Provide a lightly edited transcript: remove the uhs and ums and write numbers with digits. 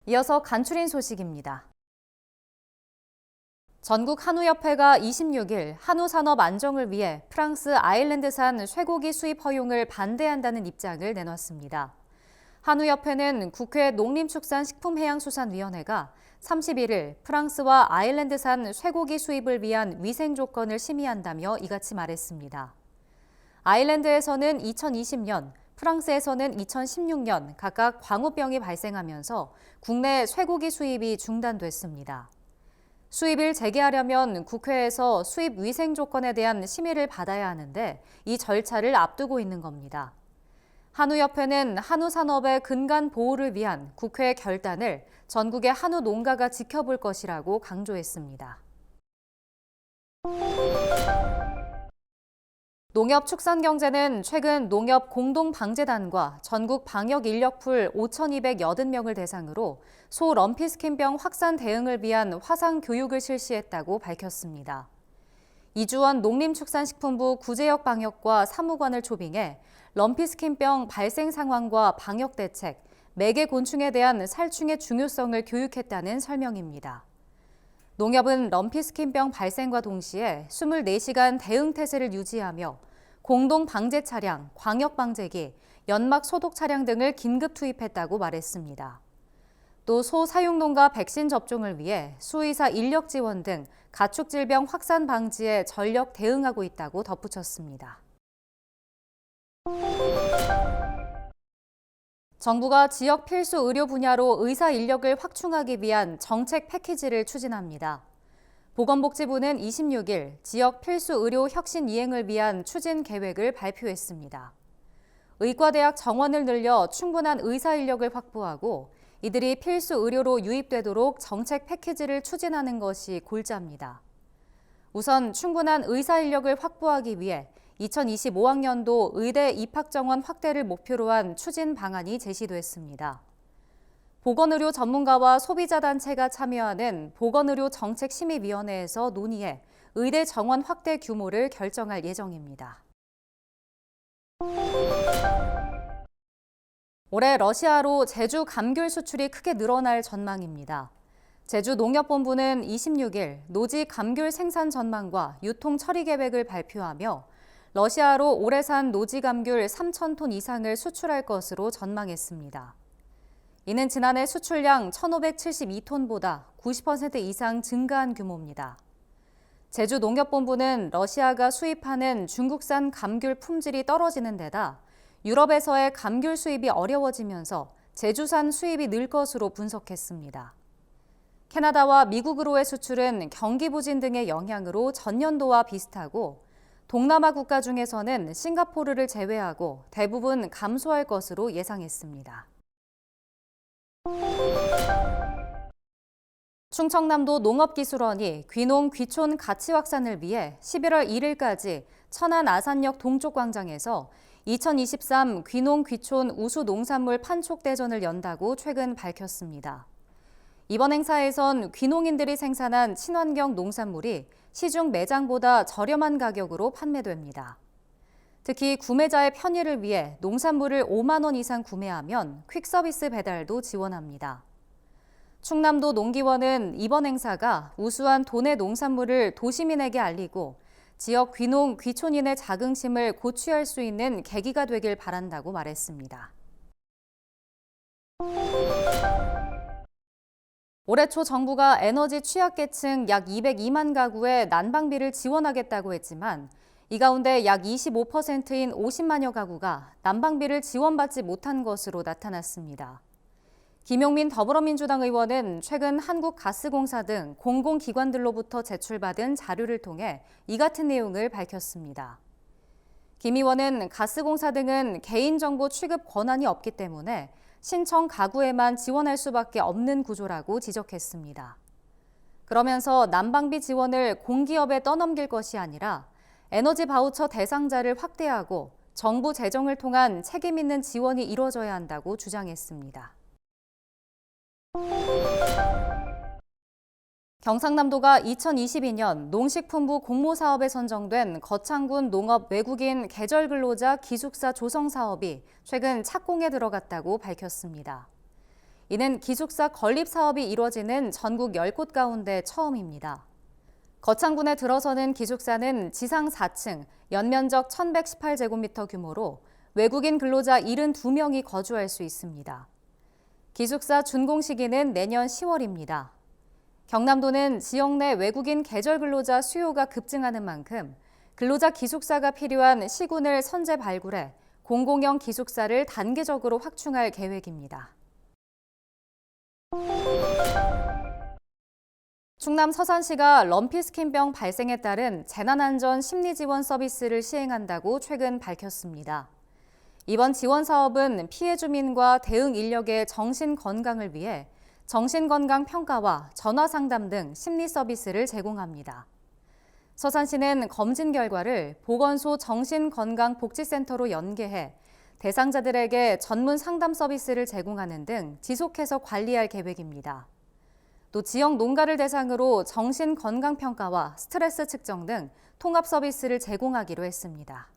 이어서 간추린 소식입니다. 전국 한우협회가 26일 한우 산업 안정을 위해 프랑스 아일랜드산 쇠고기 수입 허용을 반대한다는 입장을 내놨습니다. 한우협회는 국회 농림축산식품해양수산위원회가 31일 프랑스와 아일랜드산 쇠고기 수입을 위한 위생 조건을 심의한다며 이같이 말했습니다. 아일랜드에서는 2020년, 프랑스에서는 2016년 각각 광우병이 발생하면서 국내 쇠고기 수입이 중단됐습니다. 수입을 재개하려면 국회에서 수입 위생 조건에 대한 심의를 받아야 하는데 이 절차를 앞두고 있는 겁니다. 한우협회는 한우 산업의 근간 보호를 위한 국회 결단을 전국의 한우 농가가 지켜볼 것이라고 강조했습니다. 농협축산경제는 최근 농협공동방재단과 전국 방역인력풀 5,280명을 대상으로 소 럼피스킨병 확산 대응을 위한 화상교육을 실시했다고 밝혔습니다. 이주원 농림축산식품부 구제역 방역과 사무관을 초빙해 럼피스킨병 발생 상황과 방역 대책, 매개 곤충에 대한 살충의 중요성을 교육했다는 설명입니다. 농협은 럼피스킨병 발생과 동시에 24시간 대응 태세를 유지하며 공동 방제 차량, 광역 방제기, 연막 소독 차량 등을 긴급 투입했다고 말했습니다. 또 소 사육농가 백신 접종을 위해 수의사 인력 지원 등 가축 질병 확산 방지에 전력 대응하고 있다고 덧붙였습니다. 정부가 지역 필수 의료 분야로 의사 인력을 확충하기 위한 정책 패키지를 추진합니다. 보건복지부는 26일 지역 필수 의료 혁신 이행을 위한 추진 계획을 발표했습니다. 의과대학 정원을 늘려 충분한 의사 인력을 확보하고 이들이 필수 의료로 유입되도록 정책 패키지를 추진하는 것이 골자입니다. 우선 충분한 의사 인력을 확보하기 위해 2025학년도 의대 입학 정원 확대를 목표로 한 추진 방안이 제시됐습니다. 보건의료 전문가와 소비자 단체가 참여하는 보건의료 정책심의위원회에서 논의해 의대 정원 확대 규모를 결정할 예정입니다. 올해 러시아로 제주 감귤 수출이 크게 늘어날 전망입니다. 제주농협본부는 26일 노지 감귤 생산 전망과 유통 처리 계획을 발표하며 러시아로 올해산 노지 감귤 3,000톤 이상을 수출할 것으로 전망했습니다. 이는 지난해 수출량 1,572톤보다 90% 이상 증가한 규모입니다. 제주농협본부는 러시아가 수입하는 중국산 감귤 품질이 떨어지는 데다 유럽에서의 감귤 수입이 어려워지면서 제주산 수입이 늘 것으로 분석했습니다. 캐나다와 미국으로의 수출은 경기 부진 등의 영향으로 전년도와 비슷하고 동남아 국가 중에서는 싱가포르를 제외하고 대부분 감소할 것으로 예상했습니다. 충청남도 농업기술원이 귀농 귀촌 가치 확산을 위해 11월 1일까지 천안 아산역 동쪽 광장에서 2023 귀농 귀촌 우수 농산물 판촉 대전을 연다고 최근 밝혔습니다. 이번 행사에선 귀농인들이 생산한 친환경 농산물이 시중 매장보다 저렴한 가격으로 판매됩니다. 특히 구매자의 편의를 위해 농산물을 5만 원 이상 구매하면 퀵서비스 배달도 지원합니다. 충남도 농기원은 이번 행사가 우수한 도내 농산물을 도시민에게 알리고 지역 귀농, 귀촌인의 자긍심을 고취할 수 있는 계기가 되길 바란다고 말했습니다. 올해 초 정부가 에너지 취약계층 약 202만 가구에 난방비를 지원하겠다고 했지만 이 가운데 약 25%인 50만여 가구가 난방비를 지원받지 못한 것으로 나타났습니다. 김용민 더불어민주당 의원은 최근 한국가스공사 등 공공기관들로부터 제출받은 자료를 통해 이 같은 내용을 밝혔습니다. 김 의원은 가스공사 등은 개인정보 취급 권한이 없기 때문에 신청 가구에만 지원할 수밖에 없는 구조라고 지적했습니다. 그러면서 난방비 지원을 공기업에 떠넘길 것이 아니라 에너지 바우처 대상자를 확대하고 정부 재정을 통한 책임 있는 지원이 이루어져야 한다고 주장했습니다. 경상남도가 2022년 농식품부 공모사업에 선정된 거창군 농업 외국인 계절근로자 기숙사 조성 사업이 최근 착공에 들어갔다고 밝혔습니다. 이는 기숙사 건립 사업이 이뤄지는 전국 10곳 가운데 처음입니다. 거창군에 들어서는 기숙사는 지상 4층, 연면적 1,118제곱미터 규모로 외국인 근로자 72명이 거주할 수 있습니다. 기숙사 준공 시기는 내년 10월입니다. 경남도는 지역 내 외국인 계절 근로자 수요가 급증하는 만큼 근로자 기숙사가 필요한 시군을 선제 발굴해 공공형 기숙사를 단계적으로 확충할 계획입니다. 충남 서산시가 럼피스킨병 발생에 따른 재난안전 심리지원 서비스를 시행한다고 최근 밝혔습니다. 이번 지원 사업은 피해 주민과 대응 인력의 정신 건강을 위해 정신건강 평가와 전화 상담 등 심리 서비스를 제공합니다. 서산시는 검진 결과를 보건소 정신건강복지센터로 연계해 대상자들에게 전문 상담 서비스를 제공하는 등 지속해서 관리할 계획입니다. 또 지역 농가를 대상으로 정신건강평가와 스트레스 측정 등 통합 서비스를 제공하기로 했습니다.